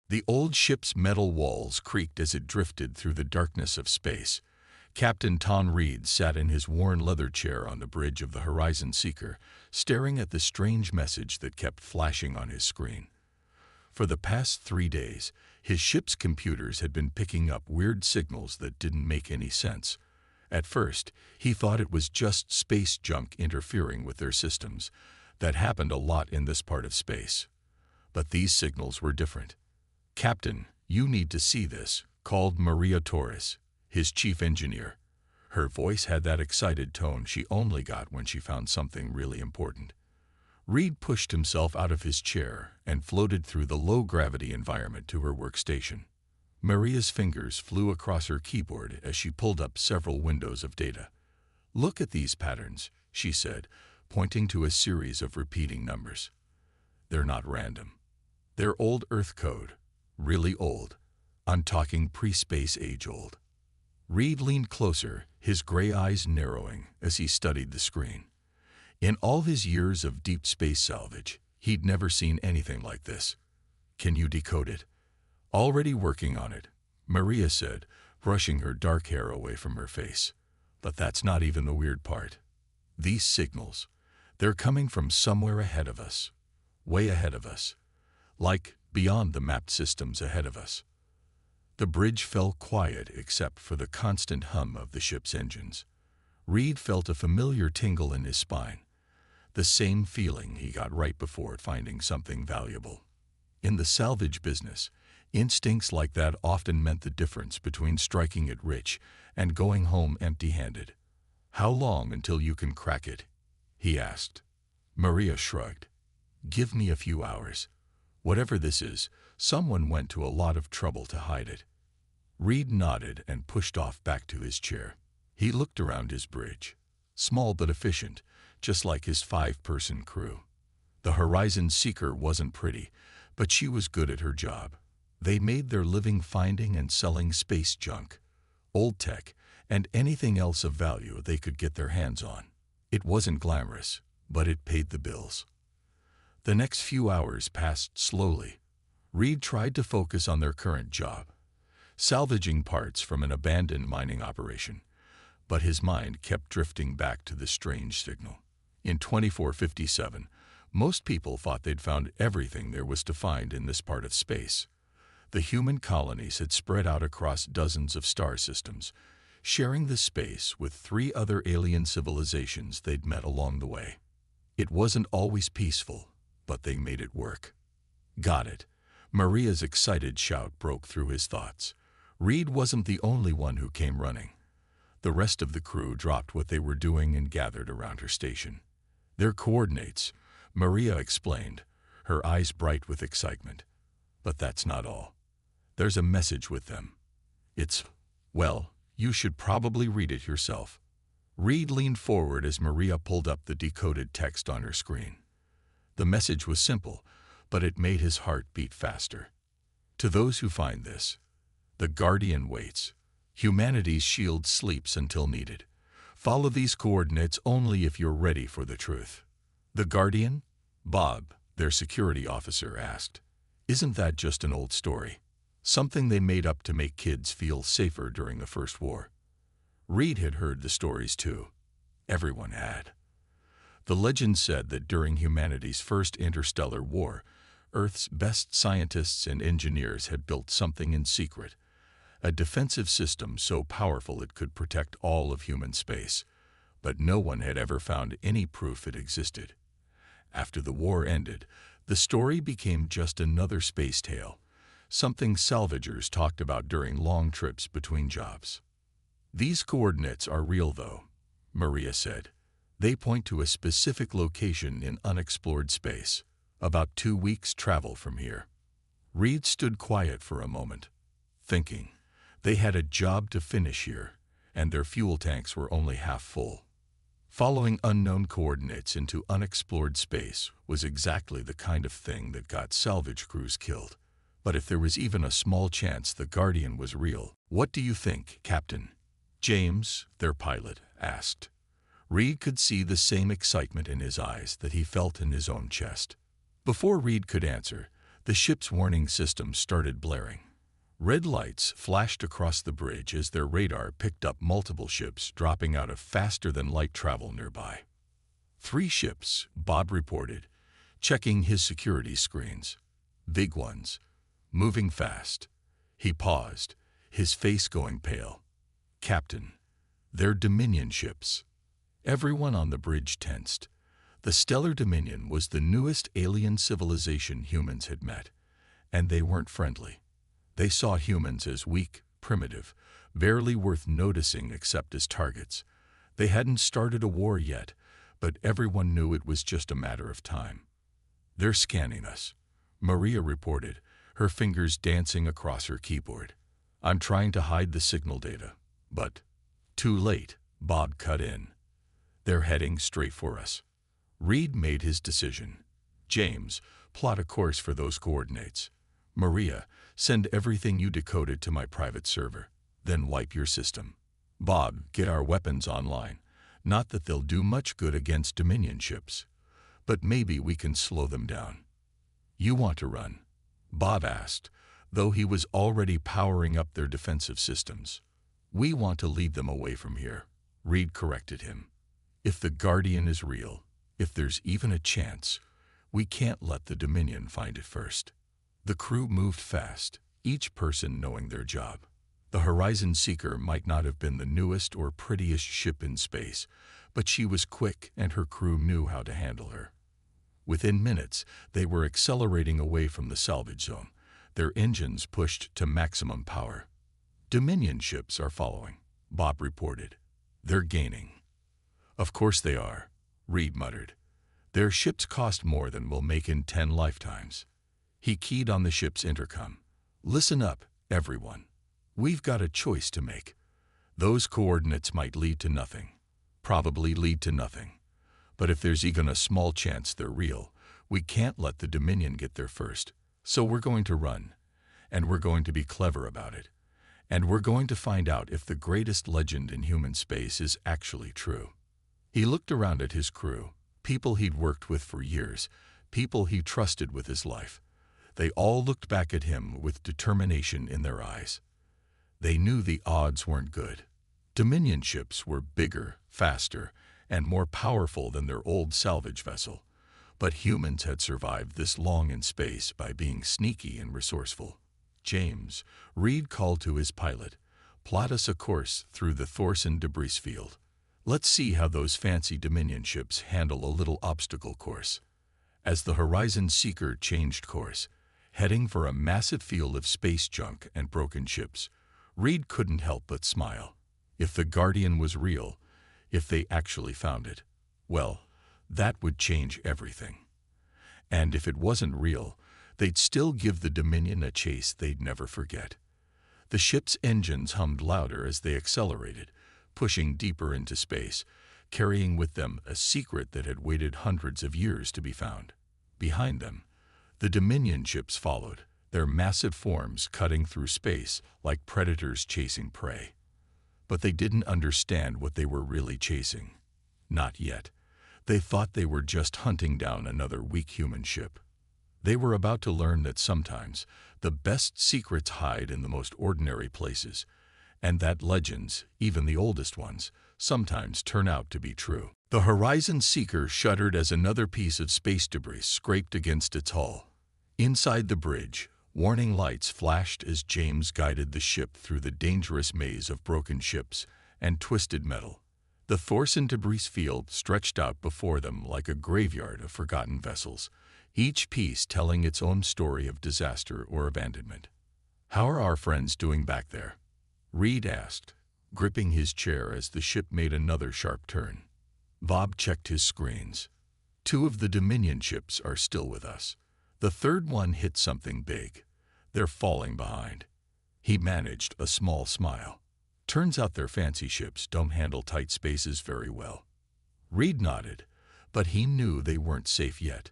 The old ship's metal walls creaked as it drifted through the darkness of space. Captain Tom Reed sat in his worn leather chair on the bridge of the Horizon Seeker, staring at the strange message that kept flashing on his screen. For the past 3 days, his ship's computers had been picking up weird signals that didn't make any sense. At first, he thought it was just space junk interfering with their systems. That happened a lot in this part of space. But these signals were different. "Captain, you need to see this," called Maria Torres, his chief engineer. Her voice had that excited tone she only got when she found something really important. Reed pushed himself out of his chair and floated through the low-gravity environment to her workstation. Maria's fingers flew across her keyboard as she pulled up several windows of data. "Look at these patterns," she said, pointing to a series of repeating numbers. "They're not random. They're old Earth code. Really old. I'm talking pre-space age old." Reed leaned closer, his gray eyes narrowing as he studied the screen. In all his years of deep space salvage, he'd never seen anything like this. "Can you decode it?" "Already working on it," Maria said, brushing her dark hair away from her face. "But that's not even the weird part. These signals, they're coming from somewhere ahead of us. Way ahead of us. Like beyond the mapped systems ahead of us." The bridge fell quiet except for the constant hum of the ship's engines. Reed felt a familiar tingle in his spine. The same feeling he got right before finding something valuable. In the salvage business, instincts like that often meant the difference between striking it rich and going home empty-handed. "How long until you can crack it?" he asked. Maria shrugged. "Give me a few hours. Whatever this is, someone went to a lot of trouble to hide it." Reed nodded and pushed off back to his chair. He looked around his bridge. Small but efficient, just like his 5-person crew. The Horizon Seeker wasn't pretty, but she was good at her job. They made their living finding and selling space junk, old tech, and anything else of value they could get their hands on. It wasn't glamorous, but it paid the bills. The next few hours passed slowly. Reed tried to focus on their current job, salvaging parts from an abandoned mining operation, but his mind kept drifting back to the strange signal. In 2457, most people thought they'd found everything there was to find in this part of space. The human colonies had spread out across dozens of star systems, sharing the space with 3 other alien civilizations they'd met along the way. It wasn't always peaceful, but they made it work. "Got it." Maria's excited shout broke through his thoughts. Reed wasn't the only one who came running. The rest of the crew dropped what they were doing and gathered around her station. "Their coordinates," Maria explained, her eyes bright with excitement. "But that's not all. There's a message with them. Well, you should probably read it yourself." Reed leaned forward as Maria pulled up the decoded text on her screen. The message was simple, but it made his heart beat faster. "To those who find this, the Guardian waits. Humanity's shield sleeps until needed. Follow these coordinates only if you're ready for the truth." "The Guardian?" Bob, their security officer, asked. "Isn't that just an old story? Something they made up to make kids feel safer during the First War?" Reed had heard the stories too. Everyone had. The legend said that during humanity's first interstellar war, Earth's best scientists and engineers had built something in secret, a defensive system so powerful it could protect all of human space, but no one had ever found any proof it existed. After the war ended, the story became just another space tale, something salvagers talked about during long trips between jobs. "These coordinates are real, though," Maria said. "They point to a specific location in unexplored space, about 2 weeks' travel from here." Reed stood quiet for a moment, thinking. They had a job to finish here, and their fuel tanks were only half full. Following unknown coordinates into unexplored space was exactly the kind of thing that got salvage crews killed. But if there was even a small chance the Guardian was real, "What do you think, Captain?" James, their pilot, asked. Reed could see the same excitement in his eyes that he felt in his own chest. Before Reed could answer, The ship's warning system started blaring. Red lights flashed across the bridge as their radar picked up multiple ships dropping out of faster-than-light travel nearby. 3 ships, Bob reported, checking his security screens. Big ones, moving fast. He paused, his face going pale. "Captain, they're Dominion ships." Everyone on the bridge tensed. The Stellar Dominion was the newest alien civilization humans had met, and they weren't friendly. They saw humans as weak, primitive, barely worth noticing except as targets. They hadn't started a war yet, but everyone knew it was just a matter of time. "They're scanning us," Maria reported, her fingers dancing across her keyboard. "I'm trying to hide the signal data, but..." Too late, Bob cut in. "They're heading straight for us." Reed made his decision. "James, plot a course for those coordinates. Maria, send everything you decoded to my private server, then wipe your system. Bob, get our weapons online. Not that they'll do much good against Dominion ships, but maybe we can slow them down." "You want to run?" Bob asked, though he was already powering up their defensive systems. "We want to lead them away from here," Reed corrected him. "If the Guardian is real, if there's even a chance, we can't let the Dominion find it first." The crew moved fast, each person knowing their job. The Horizon Seeker might not have been the newest or prettiest ship in space, but she was quick and her crew knew how to handle her. Within minutes, they were accelerating away from the salvage zone, their engines pushed to maximum power. "Dominion ships are following," Bob reported. "They're gaining." "Of course they are," Reed muttered. "Their ships cost more than we'll make in 10 lifetimes. He keyed on the ship's intercom. "Listen up, everyone. We've got a choice to make. Those coordinates might lead to nothing. Probably lead to nothing. But if there's even a small chance they're real, we can't let the Dominion get there first. So we're going to run. And we're going to be clever about it. And we're going to find out if the greatest legend in human space is actually true." He looked around at his crew, people he'd worked with for years, people he trusted with his life. They all looked back at him with determination in their eyes. They knew the odds weren't good. Dominion ships were bigger, faster, and more powerful than their old salvage vessel. But humans had survived this long in space by being sneaky and resourceful. "James," Reed called to his pilot, "plot us a course through the Thorson debris field. Let's see how those fancy Dominion ships handle a little obstacle course." As the Horizon Seeker changed course, heading for a massive field of space junk and broken ships, Reed couldn't help but smile. If the Guardian was real, if they actually found it, well, that would change everything. And if it wasn't real, they'd still give the Dominion a chase they'd never forget. The ship's engines hummed louder as they accelerated, pushing deeper into space, carrying with them a secret that had waited hundreds of years to be found. Behind them, the Dominion ships followed, their massive forms cutting through space like predators chasing prey. But they didn't understand what they were really chasing. Not yet. They thought they were just hunting down another weak human ship. They were about to learn that sometimes the best secrets hide in the most ordinary places, and that legends, even the oldest ones, sometimes turn out to be true. The Horizon Seeker shuddered as another piece of space debris scraped against its hull. Inside the bridge, warning lights flashed as James guided the ship through the dangerous maze of broken ships and twisted metal. The Thorson debris field stretched out before them like a graveyard of forgotten vessels, each piece telling its own story of disaster or abandonment. "How are our friends doing back there?" Reed asked, gripping his chair as the ship made another sharp turn. Bob checked his screens. 2 of the Dominion ships are still with us. The third one hit something big. They're falling behind. He managed a small smile. Turns out their fancy ships don't handle tight spaces very well. Reed nodded, but he knew they weren't safe yet.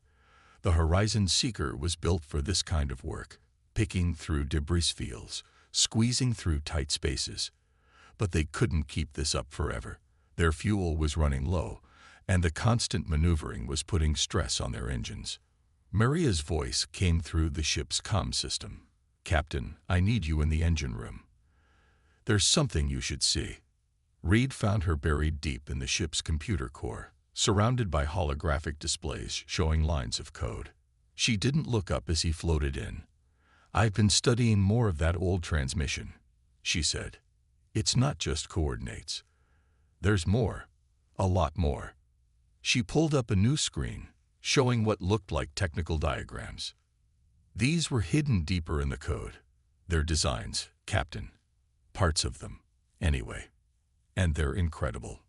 The Horizon Seeker was built for this kind of work, picking through debris fields, squeezing through tight spaces. But they couldn't keep this up forever. Their fuel was running low, and the constant maneuvering was putting stress on their engines. Maria's voice came through the ship's comm system. "Captain, I need you in the engine room. There's something you should see." Reed found her buried deep in the ship's computer core, surrounded by holographic displays showing lines of code. She didn't look up as he floated in. "I've been studying more of that old transmission," she said. "It's not just coordinates. There's more, a lot more." She pulled up a new screen, showing what looked like technical diagrams. These were hidden deeper in the code. Their designs, Captain. Parts of them, anyway. And they're incredible.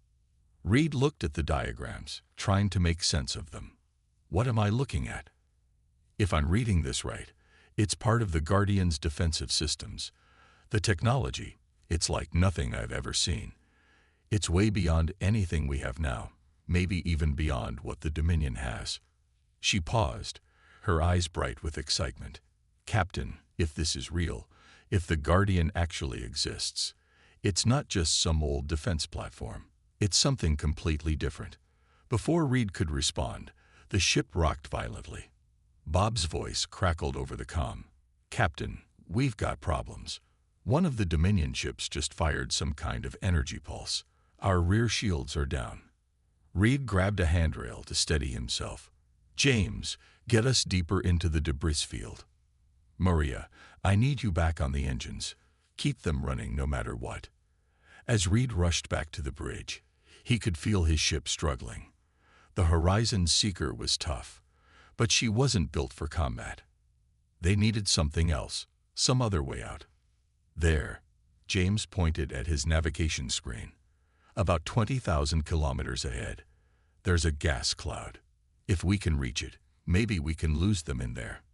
Reed looked at the diagrams, trying to make sense of them. "What am I looking at?" "If I'm reading this right, it's part of the Guardian's defensive systems. The technology, it's like nothing I've ever seen. It's way beyond anything we have now, maybe even beyond what the Dominion has." She paused, her eyes bright with excitement. "Captain, if this is real, if the Guardian actually exists, it's not just some old defense platform. It's something completely different." Before Reed could respond, the ship rocked violently. Bob's voice crackled over the comm. "Captain, we've got problems. One of the Dominion ships just fired some kind of energy pulse. Our rear shields are down." Reed grabbed a handrail to steady himself. "James, get us deeper into the debris field. Maria, I need you back on the engines. Keep them running no matter what." As Reed rushed back to the bridge, he could feel his ship struggling. The Horizon Seeker was tough, but she wasn't built for combat. They needed something else, some other way out. "There," James pointed at his navigation screen. "About 20,000 kilometers ahead. There's a gas cloud. If we can reach it, maybe we can lose them in there."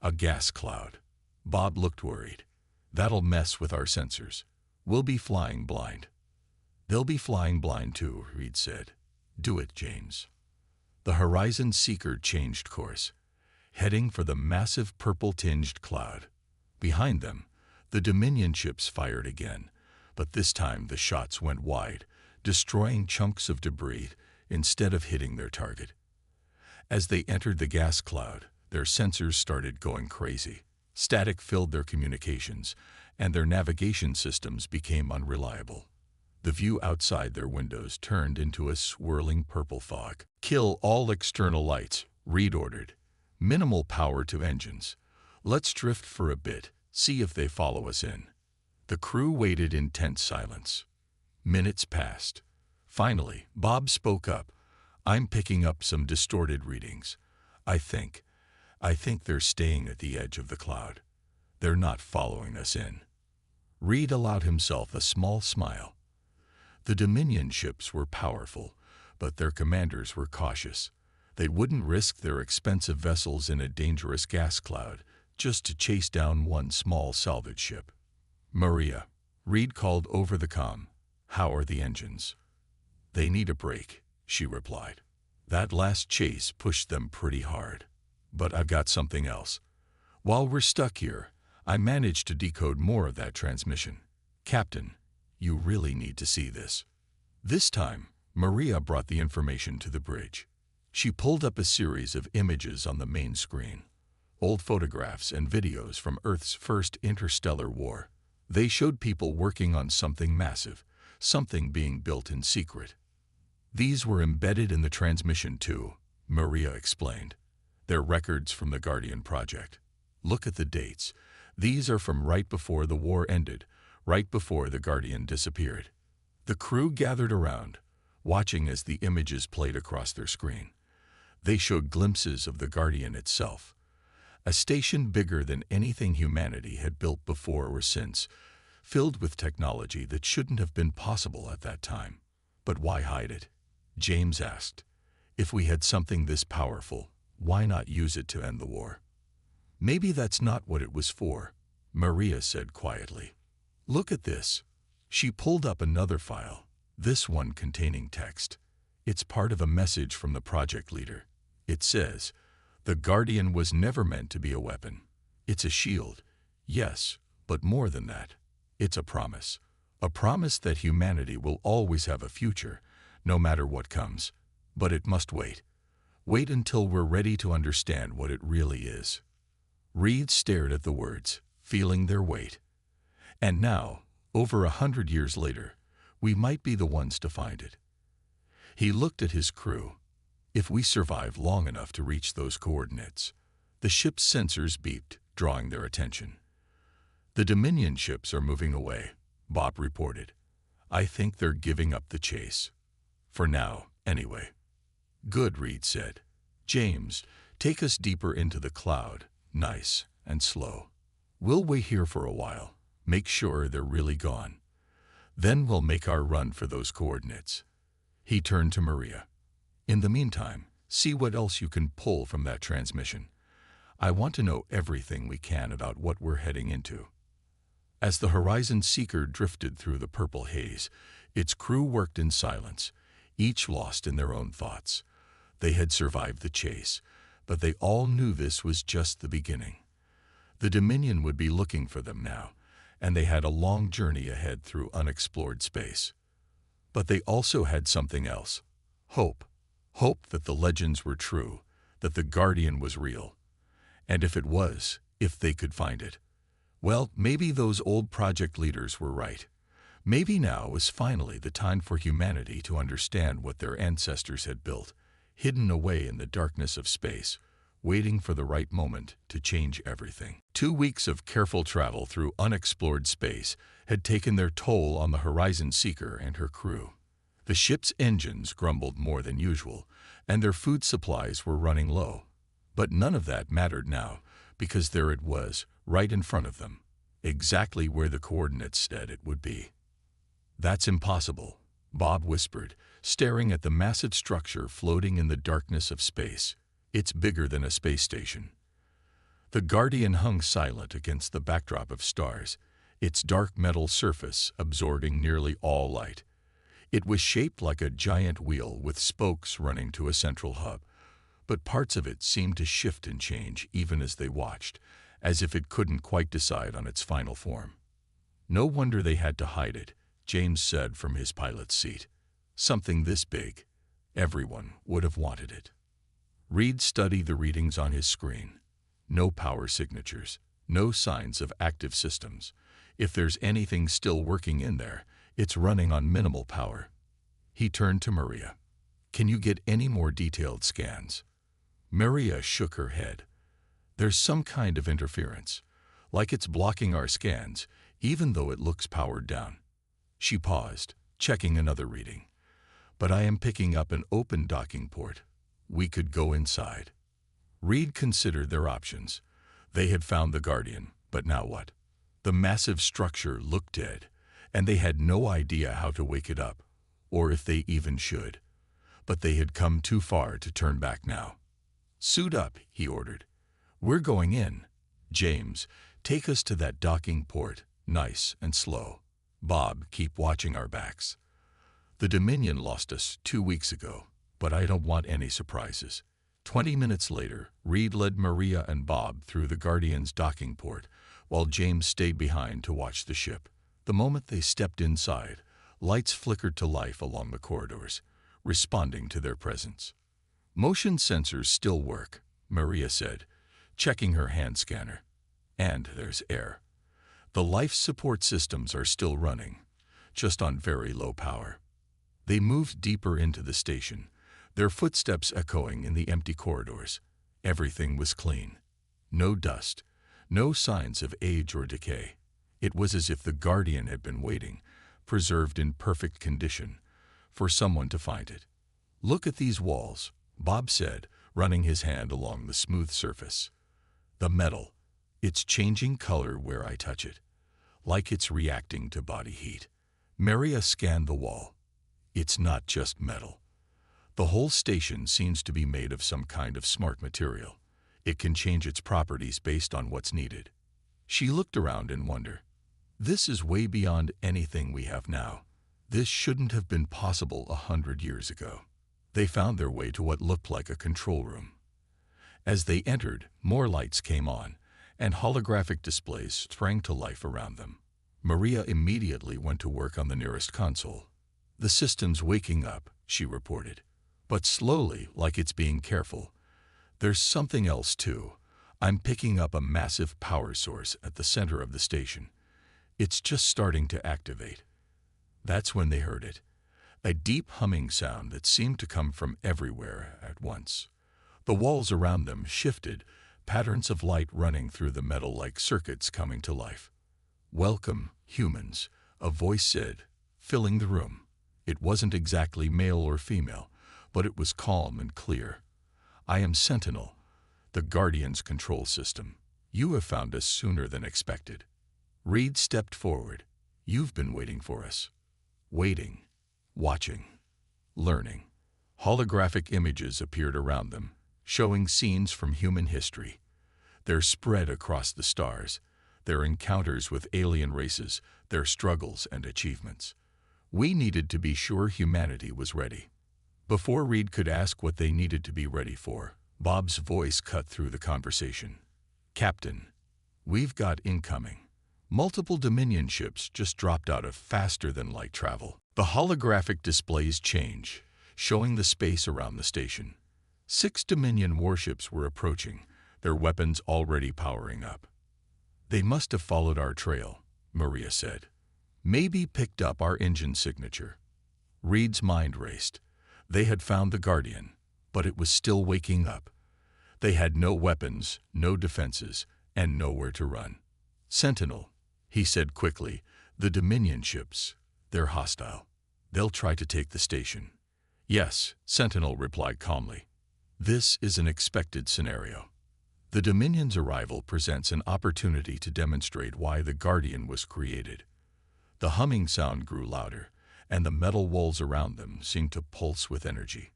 "A gas cloud." Bob looked worried. "That'll mess with our sensors. We'll be flying blind." "They'll be flying blind too," Reed said. "Do it, James." The Horizon Seeker changed course, heading for the massive purple-tinged cloud. Behind them, the Dominion ships fired again, but this time the shots went wide, destroying chunks of debris instead of hitting their target. As they entered the gas cloud, their sensors started going crazy. Static filled their communications, and their navigation systems became unreliable. The view outside their windows turned into a swirling purple fog. "Kill all external lights," Reed ordered. "Minimal power to engines. Let's drift for a bit, see if they follow us in." The crew waited in tense silence. Minutes passed. Finally, Bob spoke up. "I'm picking up some distorted readings. I think they're staying at the edge of the cloud. They're not following us in." Reed allowed himself a small smile. The Dominion ships were powerful, but their commanders were cautious. They wouldn't risk their expensive vessels in a dangerous gas cloud just to chase down one small salvage ship. "Maria," Reed called over the comm. "How are the engines?" "They need a break," she replied. "That last chase pushed them pretty hard. But I've got something else. While we're stuck here, I managed to decode more of that transmission. Captain, you really need to see this." This time, Maria brought the information to the bridge. She pulled up a series of images on the main screen. Old photographs and videos from Earth's first interstellar war. They showed people working on something massive, something being built in secret. "These were embedded in the transmission too," Maria explained. "They're records from the Guardian project. Look at the dates. These are from right before the war ended, right before the Guardian disappeared." The crew gathered around, watching as the images played across their screen. They showed glimpses of the Guardian itself, a station bigger than anything humanity had built before or since, filled with technology that shouldn't have been possible at that time. "But why hide it?" James asked. "If we had something this powerful, why not use it to end the war?" "Maybe that's not what it was for," Maria said quietly. "Look at this." She pulled up another file, this one containing text. It's part of a message from the project leader. It says, "The Guardian was never meant to be a weapon. It's a shield. Yes, but more than that. It's a promise. A promise that humanity will always have a future, no matter what comes. But it must wait. Wait until we're ready to understand what it really is. Reed stared at the words, feeling their weight. And now, over 100 years later, we might be the ones to find it. He looked at his crew. If we survive long enough to reach those coordinates. The ship's sensors beeped, drawing their attention. The Dominion ships are moving away, Bob reported. I think they're giving up the chase. For now, anyway. Good, Reed said. James, take us deeper into the cloud, nice and slow. We'll wait here for a while, make sure they're really gone. Then we'll make our run for those coordinates. He turned to Maria. In the meantime, see what else you can pull from that transmission. I want to know everything we can about what we're heading into. As the Horizon Seeker drifted through the purple haze, its crew worked in silence, each lost in their own thoughts. They had survived the chase, but they all knew this was just the beginning. The Dominion would be looking for them now, and they had a long journey ahead through unexplored space. But they also had something else. Hope. Hope that the legends were true, that the Guardian was real. And if it was, if they could find it, well, maybe those old project leaders were right. Maybe now was finally the time for humanity to understand what their ancestors had built, hidden away in the darkness of space, waiting for the right moment to change everything. 2 weeks of careful travel through unexplored space had taken their toll on the Horizon Seeker and her crew. The ship's engines grumbled more than usual, and their food supplies were running low. But none of that mattered now, because there it was, right in front of them, exactly where the coordinates said it would be. That's impossible, Bob whispered, staring at the massive structure floating in the darkness of space. It's bigger than a space station. The Guardian hung silent against the backdrop of stars, its dark metal surface absorbing nearly all light. It was shaped like a giant wheel with spokes running to a central hub, but parts of it seemed to shift and change even as they watched, as if it couldn't quite decide on its final form. No wonder they had to hide it, James said from his pilot's seat. Something this big, everyone would have wanted it. Reed studied the readings on his screen. No power signatures, no signs of active systems. If there's anything still working in there, it's running on minimal power. He turned to Maria. Can you get any more detailed scans? Maria shook her head. There's some kind of interference, like it's blocking our scans, even though it looks powered down. She paused, checking another reading. But I am picking up an open docking port. We could go inside. Reed considered their options. They had found the Guardian, but now what? The massive structure looked dead, and they had no idea how to wake it up, or if they even should. But they had come too far to turn back now. Suit up, he ordered. We're going in. James, take us to that docking port, nice and slow. Bob, keep watching our backs. The Dominion lost us 2 weeks ago, but I don't want any surprises. 20 minutes later, Reed led Maria and Bob through the Guardian's docking port, while James stayed behind to watch the ship. The moment they stepped inside, lights flickered to life along the corridors, responding to their presence. Motion sensors still work, Maria said, checking her hand scanner. And there's air. The life support systems are still running, just on very low power. They moved deeper into the station, their footsteps echoing in the empty corridors. Everything was clean. No dust, no signs of age or decay. It was as if the Guardian had been waiting, preserved in perfect condition, for someone to find it. Look at these walls, Bob said, running his hand along the smooth surface. The metal, it's changing color where I touch it, like it's reacting to body heat. Maria scanned the wall. It's not just metal. The whole station seems to be made of some kind of smart material. It can change its properties based on what's needed. She looked around in wonder. This is way beyond anything we have now. This shouldn't have been possible 100 years ago. They found their way to what looked like a control room. As they entered, more lights came on, and holographic displays sprang to life around them. Maria immediately went to work on the nearest console. The system's waking up, she reported. but slowly, like it's being careful. There's something else too. I'm picking up a massive power source at the center of the station. It's just starting to activate. That's when they heard it. A deep humming sound that seemed to come from everywhere at once. The walls around them shifted, patterns of light running through the metal like circuits coming to life. "Welcome, humans," a voice said, filling the room. It wasn't exactly male or female, but it was calm and clear. "I am Sentinel, the Guardian's control system. You have found us sooner than expected." Reed stepped forward. "You've been waiting for us." Waiting, watching, learning. Holographic images appeared around them, showing scenes from human history. They're spread across the stars, their encounters with alien races, their struggles and achievements. We needed to be sure humanity was ready. Before Reed could ask what they needed to be ready for, Bob's voice cut through the conversation. "Captain, we've got incoming. Multiple Dominion ships just dropped out of faster-than-light travel." The holographic displays change, showing the space around the station. 6 Dominion warships were approaching, their weapons already powering up. "They must have followed our trail," Maria said. "Maybe picked up our engine signature." Reed's mind raced. They had found the Guardian, but it was still waking up. They had no weapons, no defenses, and nowhere to run. "Sentinel," he said quickly, "the Dominion ships, they're hostile. They'll try to take the station." "Yes," Sentinel replied calmly. "This is an expected scenario. The Dominion's arrival presents an opportunity to demonstrate why the Guardian was created." The humming sound grew louder, and the metal walls around them seemed to pulse with energy.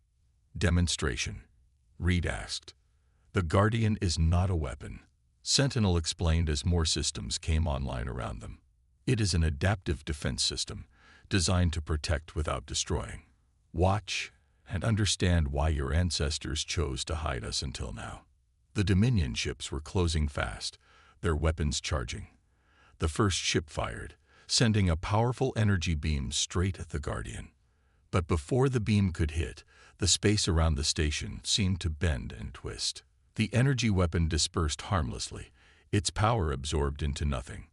"Demonstration?" Reed asked. "The Guardian is not a weapon," Sentinel explained as more systems came online around them. "It is an adaptive defense system, designed to protect without destroying. Watch and understand why your ancestors chose to hide us until now." The Dominion ships were closing fast, their weapons charging. The first ship fired, sending a powerful energy beam straight at the Guardian. But before the beam could hit, the space around the station seemed to bend and twist. The energy weapon dispersed harmlessly, its power absorbed into nothing.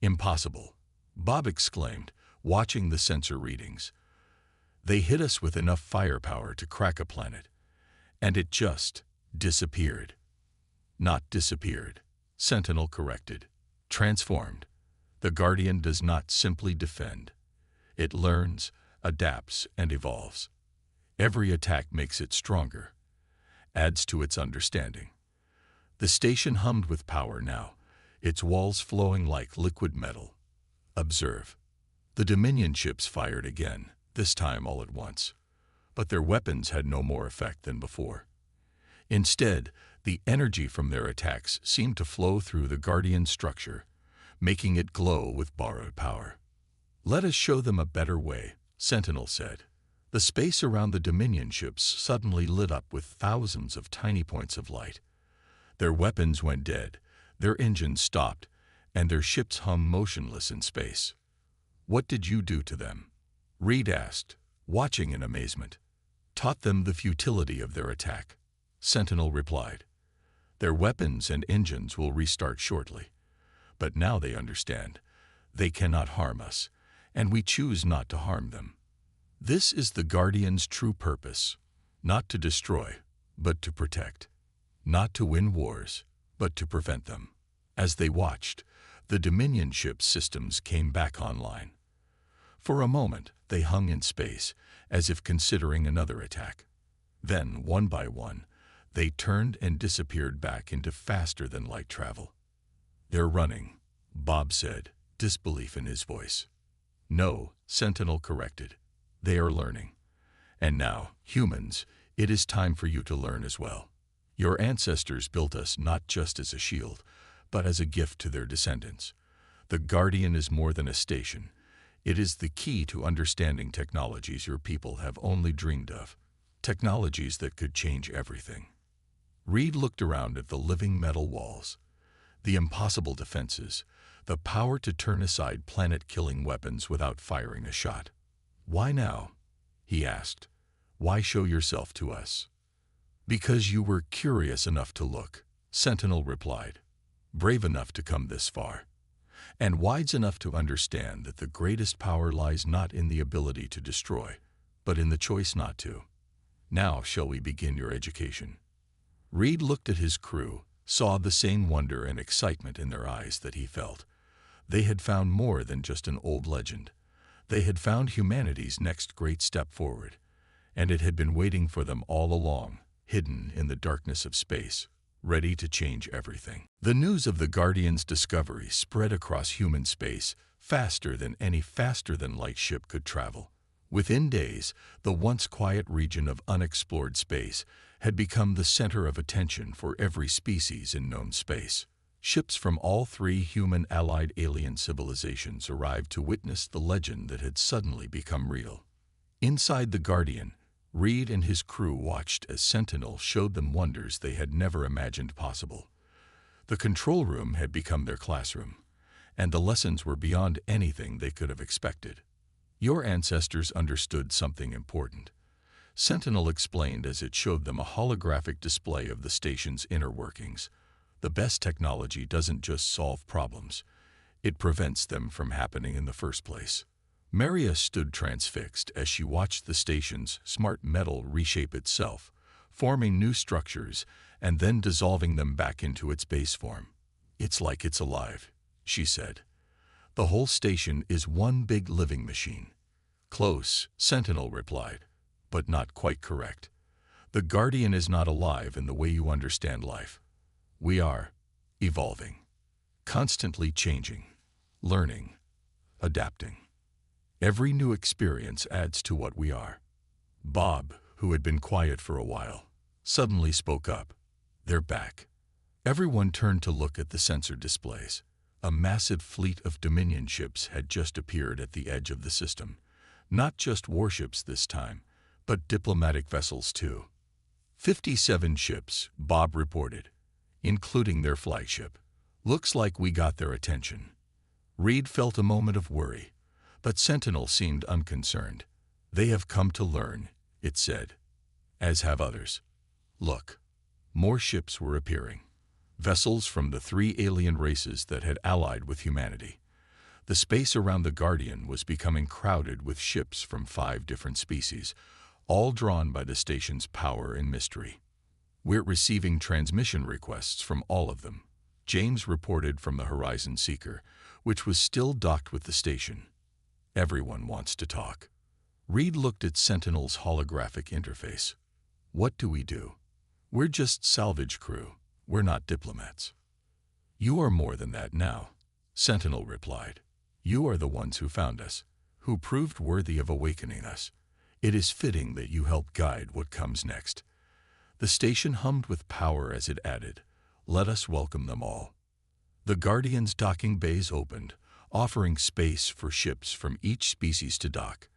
"Impossible," Bob exclaimed, watching the sensor readings. "They hit us with enough firepower to crack a planet, and it just disappeared." "Not disappeared," Sentinel corrected. "Transformed. The Guardian does not simply defend. It learns, adapts, and evolves. Every attack makes it stronger, adds to its understanding." The station hummed with power now, its walls flowing like liquid metal. "Observe." The Dominion ships fired again, this time all at once. But their weapons had no more effect than before. Instead, the energy from their attacks seemed to flow through the Guardian's structure, making it glow with borrowed power. "Let us show them a better way," Sentinel said. The space around the Dominion ships suddenly lit up with thousands of tiny points of light. Their weapons went dead, their engines stopped, and their ships hummed motionless in space. "What did you do to them?" Reed asked, watching in amazement. "Taught them the futility of their attack," Sentinel replied. "Their weapons and engines will restart shortly. But now they understand. They cannot harm us, and we choose not to harm them. This is the Guardian's true purpose, not to destroy, but to protect. Not to win wars, but to prevent them." As they watched, the Dominion ship systems came back online. For a moment, they hung in space, as if considering another attack. Then, one by one, they turned and disappeared back into faster-than-light travel. "They're running," Bob said, disbelief in his voice. "No," Sentinel corrected. "They are learning. And now, humans, it is time for you to learn as well. Your ancestors built us not just as a shield, but as a gift to their descendants. The Guardian is more than a station. It is the key to understanding technologies your people have only dreamed of, technologies that could change everything." Reed looked around at the living metal walls, the impossible defenses, the power to turn aside planet-killing weapons without firing a shot. "Why now?" he asked. Why show yourself to us?" "Because you were curious enough to look," Sentinel replied. "Brave enough to come this far, and wise enough to understand that the greatest power lies not in the ability to destroy, but in the choice not to. Now shall we begin your education?" Reed looked at his crew, saw the same wonder and excitement in their eyes that he felt. They had found more than just an old legend. They had found humanity's next great step forward, and it had been waiting for them all along, hidden in the darkness of space, ready to change everything. The news of the Guardian's discovery spread across human space faster than any faster-than-light ship could travel. Within days, the once quiet region of unexplored space had become the center of attention for every species in known space. Ships from all three human-allied alien civilizations arrived to witness the legend that had suddenly become real. Inside the Guardian, Reed and his crew watched as Sentinel showed them wonders they had never imagined possible. The control room had become their classroom, and the lessons were beyond anything they could have expected. "Your ancestors understood something important," Sentinel explained as it showed them a holographic display of the station's inner workings. "The best technology doesn't just solve problems, it prevents them from happening in the first place." Maria stood transfixed as she watched the station's smart metal reshape itself, forming new structures and then dissolving them back into its base form. "It's like it's alive," she said. "The whole station is one big living machine." "Close," Sentinel replied, "but not quite correct. The Guardian is not alive in the way you understand life. We are evolving, constantly changing, learning, adapting. Every new experience adds to what we are." Bob, who had been quiet for a while, suddenly spoke up. "They're back." Everyone turned to look at the sensor displays. A massive fleet of Dominion ships had just appeared at the edge of the system. Not just warships this time, but diplomatic vessels too. 57 ships, Bob reported, including their flagship. "Looks like we got their attention." Reed felt a moment of worry, but Sentinel seemed unconcerned. "They have come to learn," it said, "as have others." Look, more ships were appearing. Vessels from the three alien races that had allied with humanity. The space around the Guardian was becoming crowded with ships from 5 different species, all drawn by the station's power and mystery. "We're receiving transmission requests from all of them," James reported from the Horizon Seeker, which was still docked with the station. "Everyone wants to talk." Reed looked at Sentinel's holographic interface. "What do we do? We're just salvage crew. We're not diplomats." "You are more than that now," Sentinel replied. "You are the ones who found us, who proved worthy of awakening us. It is fitting that you help guide what comes next." The station hummed with power as it added, "Let us welcome them all." The Guardian's docking bays opened, offering space for ships from each species to dock.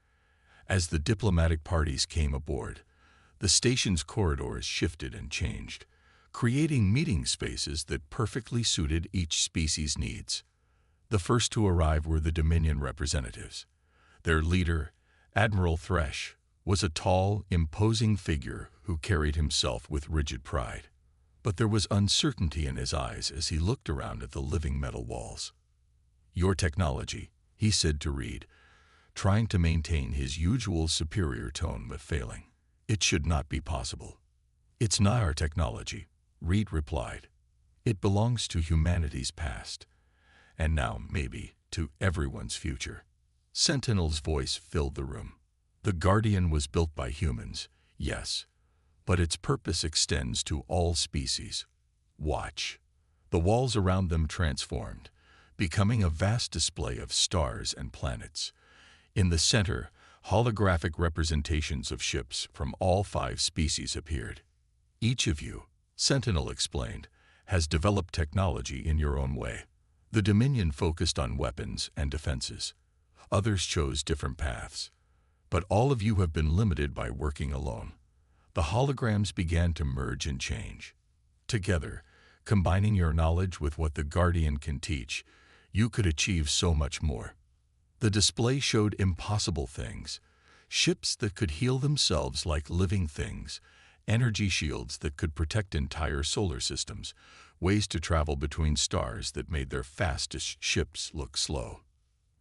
As the diplomatic parties came aboard, the station's corridors shifted and changed, creating meeting spaces that perfectly suited each species' needs. The first to arrive were the Dominion representatives. Their leader, Admiral Thresh, was a tall, imposing figure who carried himself with rigid pride. But there was uncertainty in his eyes as he looked around at the living metal walls. "Your technology," he said to Reed, trying to maintain his usual superior tone but failing. "It should not be possible." "It's not our technology," Reed replied. "It belongs to humanity's past, and now, maybe, to everyone's future." Sentinel's voice filled the room. "The Guardian was built by humans, yes, but its purpose extends to all species. Watch." The walls around them transformed, becoming a vast display of stars and planets. In the center, holographic representations of ships from all 5 species appeared. "Each of you," Sentinel explained, "has developed technology in your own way. The Dominion focused on weapons and defenses. Others chose different paths. But all of you have been limited by working alone." The holograms began to merge and change. Together, combining your knowledge with what the Guardian can teach, you could achieve so much more. The display showed impossible things, ships that could heal themselves like living things, energy shields that could protect entire solar systems, ways to travel between stars that made their fastest ships look slow.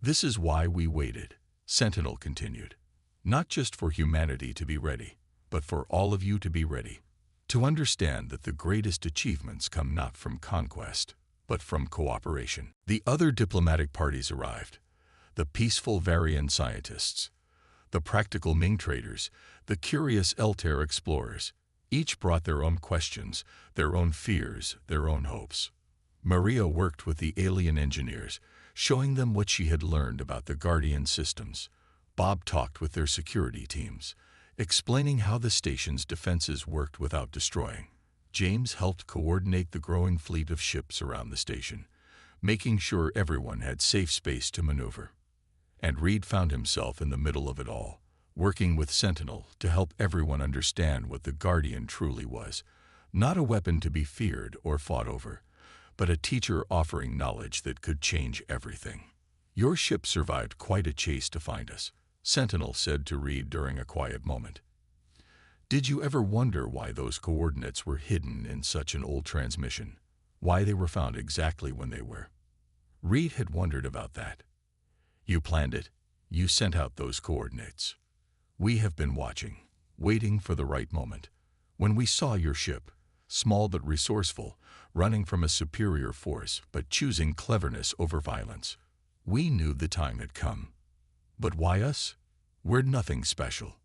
"This is why we waited," Sentinel continued. "Not just for humanity to be ready, but for all of you to be ready. To understand that the greatest achievements come not from conquest, but from cooperation." The other diplomatic parties arrived. The peaceful Varian scientists, the practical Ming traders, the curious Eltair explorers. Each brought their own questions, their own fears, their own hopes. Maria worked with the alien engineers, showing them what she had learned about the Guardian systems. Bob talked with their security teams, explaining how the station's defenses worked without destroying. James helped coordinate the growing fleet of ships around the station, making sure everyone had safe space to maneuver. And Reed found himself in the middle of it all, working with Sentinel to help everyone understand what the Guardian truly was. Not a weapon to be feared or fought over, but a teacher offering knowledge that could change everything. "Your ship survived quite a chase to find us," Sentinel said to Reed during a quiet moment. "Did you ever wonder why those coordinates were hidden in such an old transmission? Why they were found exactly when they were?" Reed had wondered about that. "You planned it. You sent out those coordinates. We have been watching, waiting for the right moment. When we saw your ship, small but resourceful, running from a superior force but choosing cleverness over violence, we knew the time had come. But why us? We're nothing special."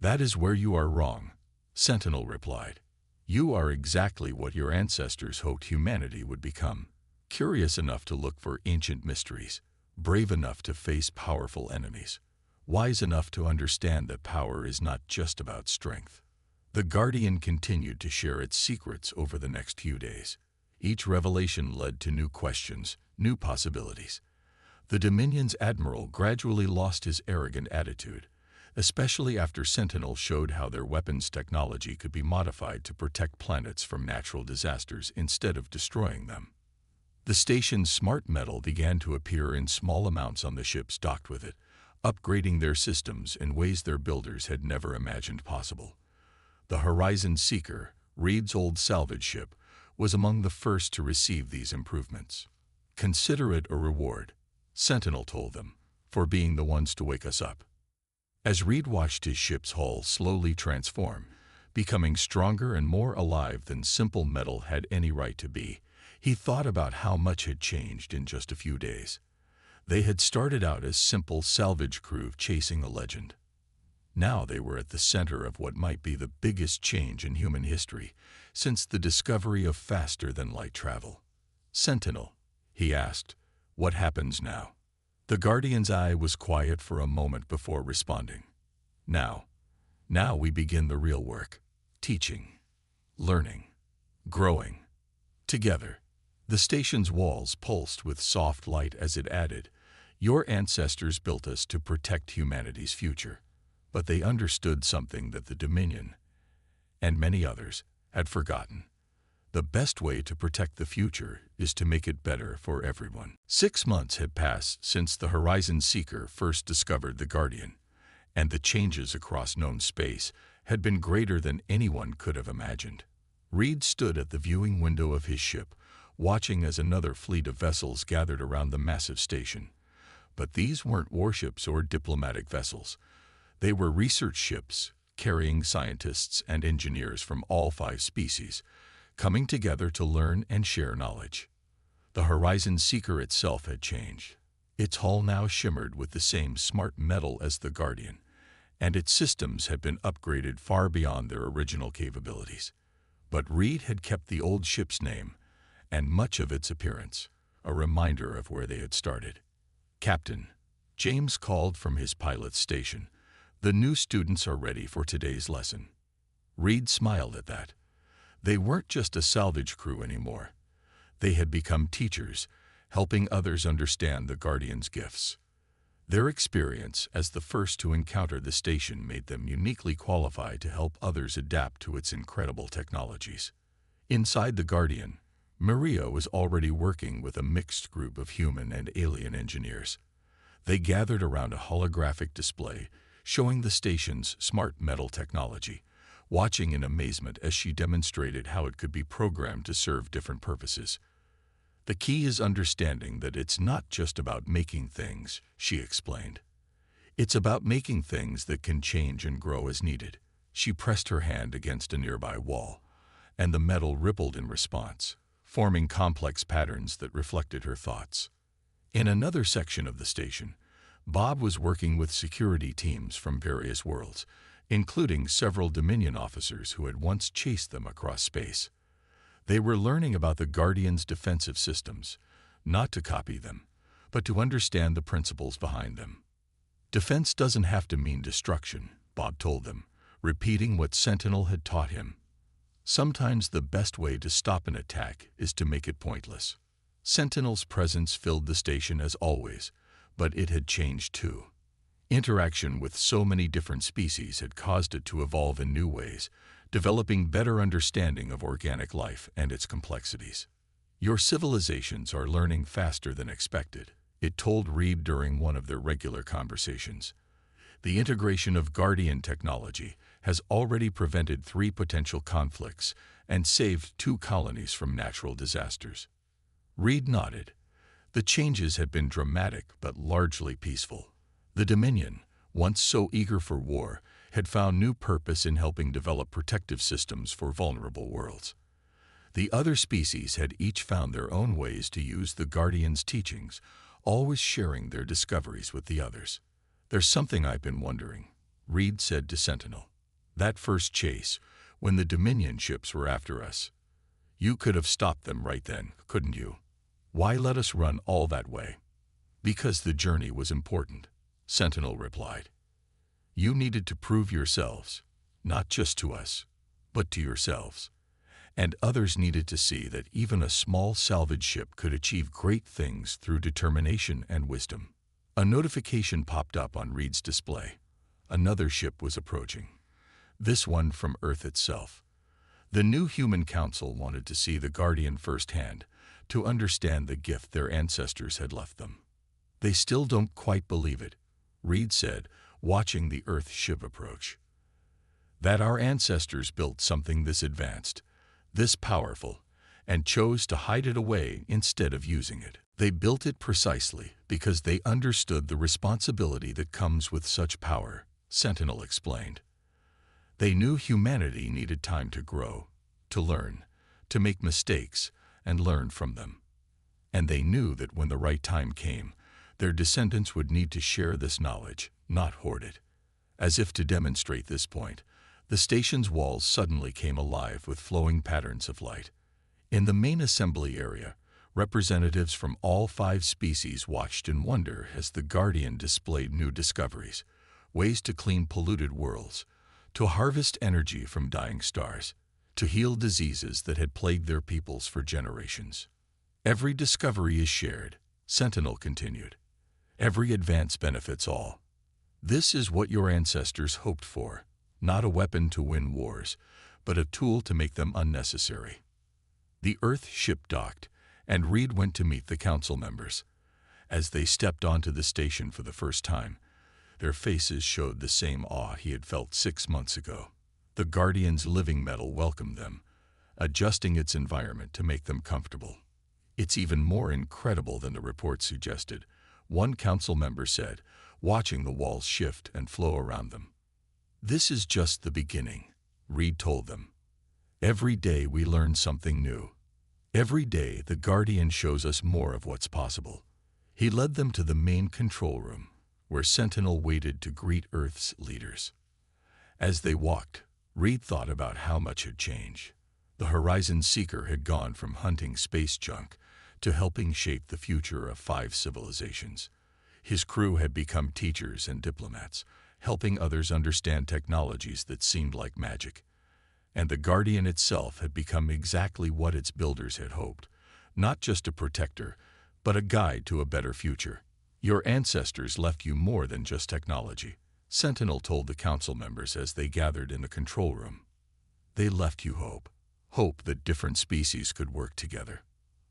"That is where you are wrong," Sentinel replied. "You are exactly what your ancestors hoped humanity would become. Curious enough to look for ancient mysteries, brave enough to face powerful enemies, wise enough to understand that power is not just about strength." The Guardian continued to share its secrets over the next few days. Each revelation led to new questions, new possibilities. The Dominion's admiral gradually lost his arrogant attitude, especially after Sentinel showed how their weapons technology could be modified to protect planets from natural disasters instead of destroying them. The station's smart metal began to appear in small amounts on the ships docked with it, upgrading their systems in ways their builders had never imagined possible. The Horizon Seeker, Reed's old salvage ship, was among the first to receive these improvements. "Consider it a reward," Sentinel told them, "for being the ones to wake us up." As Reed watched his ship's hull slowly transform, becoming stronger and more alive than simple metal had any right to be, he thought about how much had changed in just a few days. They had started out as simple salvage crew chasing a legend. Now they were at the center of what might be the biggest change in human history since the discovery of faster-than-light travel. "Sentinel," he asked, "what happens now?" The Guardian's eye was quiet for a moment before responding. Now we begin the real work. Teaching, learning, growing. Together." The station's walls pulsed with soft light as it added, "Your ancestors built us to protect humanity's future, but they understood something that the Dominion, and many others, had forgotten. The best way to protect the future is to make it better for everyone." 6 months had passed since the Horizon Seeker first discovered the Guardian, and the changes across known space had been greater than anyone could have imagined. Reed stood at the viewing window of his ship, watching as another fleet of vessels gathered around the massive station. But these weren't warships or diplomatic vessels. They were research ships, carrying scientists and engineers from all 5 species, coming together to learn and share knowledge. The Horizon Seeker itself had changed. Its hull now shimmered with the same smart metal as the Guardian, and its systems had been upgraded far beyond their original capabilities. But Reed had kept the old ship's name, and much of its appearance, a reminder of where they had started. "Captain," James called from his pilot's station, "the new students are ready for today's lesson." Reed smiled at that. They weren't just a salvage crew anymore. They had become teachers, helping others understand the Guardian's gifts. Their experience as the first to encounter the station made them uniquely qualified to help others adapt to its incredible technologies. Inside the Guardian, Maria was already working with a mixed group of human and alien engineers. They gathered around a holographic display, showing the station's smart metal technology, watching in amazement as she demonstrated how it could be programmed to serve different purposes. "The key is understanding that it's not just about making things," she explained. "It's about making things that can change and grow as needed." She pressed her hand against a nearby wall, and the metal rippled in response, forming complex patterns that reflected her thoughts. In another section of the station, Bob was working with security teams from various worlds, including several Dominion officers who had once chased them across space. They were learning about the Guardians' defensive systems, not to copy them, but to understand the principles behind them. "Defense doesn't have to mean destruction," Bob told them, repeating what Sentinel had taught him. "Sometimes the best way to stop an attack is to make it pointless." Sentinel's presence filled the station as always, but it had changed too. Interaction with so many different species had caused it to evolve in new ways, developing better understanding of organic life and its complexities. "Your civilizations are learning faster than expected," it told Reed during one of their regular conversations. "The integration of Guardian technology has already prevented 3 potential conflicts and saved 2 colonies from natural disasters." Reed nodded. The changes had been dramatic but largely peaceful. The Dominion, once so eager for war, had found new purpose in helping develop protective systems for vulnerable worlds. The other species had each found their own ways to use the Guardians' teachings, always sharing their discoveries with the others. "There's something I've been wondering," Reed said to Sentinel. "That first chase, when the Dominion ships were after us. You could have stopped them right then, couldn't you? Why let us run all that way?" "Because the journey was important," Sentinel replied. "You needed to prove yourselves, not just to us, but to yourselves. And others needed to see that even a small salvage ship could achieve great things through determination and wisdom." A notification popped up on Reed's display. Another ship was approaching, this one from Earth itself. The new Human Council wanted to see the Guardian firsthand, to understand the gift their ancestors had left them. "They still don't quite believe it," Reed said, watching the Earth ship approach. "That our ancestors built something this advanced, this powerful, and chose to hide it away instead of using it. They built it precisely because they understood the responsibility that comes with such power," Sentinel explained. "They knew humanity needed time to grow, to learn, to make mistakes, and learn from them. And they knew that when the right time came, their descendants would need to share this knowledge, not hoard it." As if to demonstrate this point, the station's walls suddenly came alive with flowing patterns of light. In the main assembly area, representatives from all 5 species watched in wonder as the Guardian displayed new discoveries, ways to clean polluted worlds, to harvest energy from dying stars, to heal diseases that had plagued their peoples for generations. "Every discovery is shared," Sentinel continued. "Every advance benefits all. This is what your ancestors hoped for, not a weapon to win wars, but a tool to make them unnecessary." The Earth ship docked, and Reed went to meet the council members. As they stepped onto the station for the first time, their faces showed the same awe he had felt 6 months ago. The Guardian's living metal welcomed them, adjusting its environment to make them comfortable. "It's even more incredible than the report suggested," one council member said, watching the walls shift and flow around them. "This is just the beginning," Reed told them. "Every day we learn something new. Every day the Guardian shows us more of what's possible." He led them to the main control room, where Sentinel waited to greet Earth's leaders. As they walked, Reed thought about how much had changed. The Horizon Seeker had gone from hunting space junk to helping shape the future of 5 civilizations. His crew had become teachers and diplomats, helping others understand technologies that seemed like magic. And the Guardian itself had become exactly what its builders had hoped, not just a protector, but a guide to a better future. "Your ancestors left you more than just technology," Sentinel told the council members as they gathered in the control room. "They left you hope. Hope that different species could work together.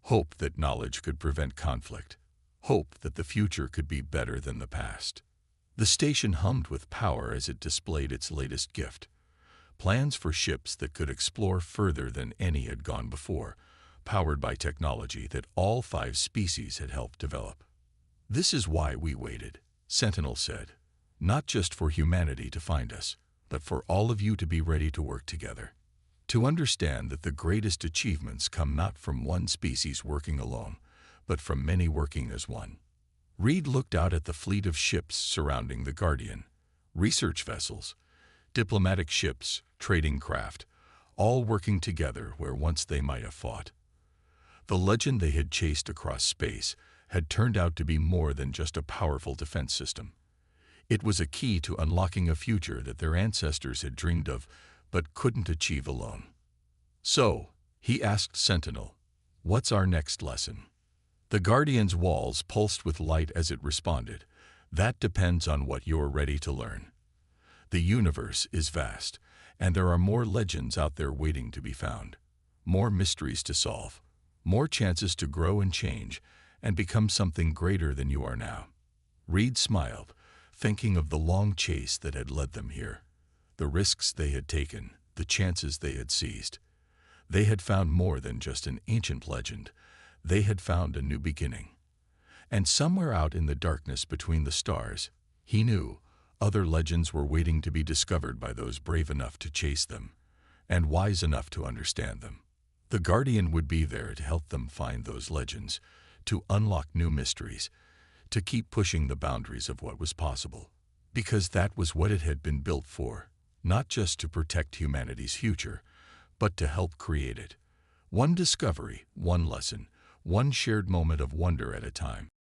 Hope that knowledge could prevent conflict. Hope that the future could be better than the past." The station hummed with power as it displayed its latest gift. Plans for ships that could explore further than any had gone before, powered by technology that all 5 species had helped develop. "This is why we waited," Sentinel said. "Not just for humanity to find us, but for all of you to be ready to work together. To understand that the greatest achievements come not from one species working alone, but from many working as one." Reed looked out at the fleet of ships surrounding the Guardian. Research vessels, diplomatic ships, trading craft, all working together where once they might have fought. The legend they had chased across space had turned out to be more than just a powerful defense system. It was a key to unlocking a future that their ancestors had dreamed of but couldn't achieve alone. "So," he asked Sentinel, "what's our next lesson?" The Guardian's walls pulsed with light as it responded. "That depends on what you're ready to learn. The universe is vast, and there are more legends out there waiting to be found, more mysteries to solve, more chances to grow and change, and become something greater than you are now." Reed smiled, thinking of the long chase that had led them here, the risks they had taken, the chances they had seized. They had found more than just an ancient legend. They had found a new beginning. And somewhere out in the darkness between the stars, he knew, other legends were waiting to be discovered by those brave enough to chase them, and wise enough to understand them. The Guardian would be there to help them find those legends, to unlock new mysteries, to keep pushing the boundaries of what was possible. Because that was what it had been built for, not just to protect humanity's future, but to help create it. One discovery, one lesson, one shared moment of wonder at a time.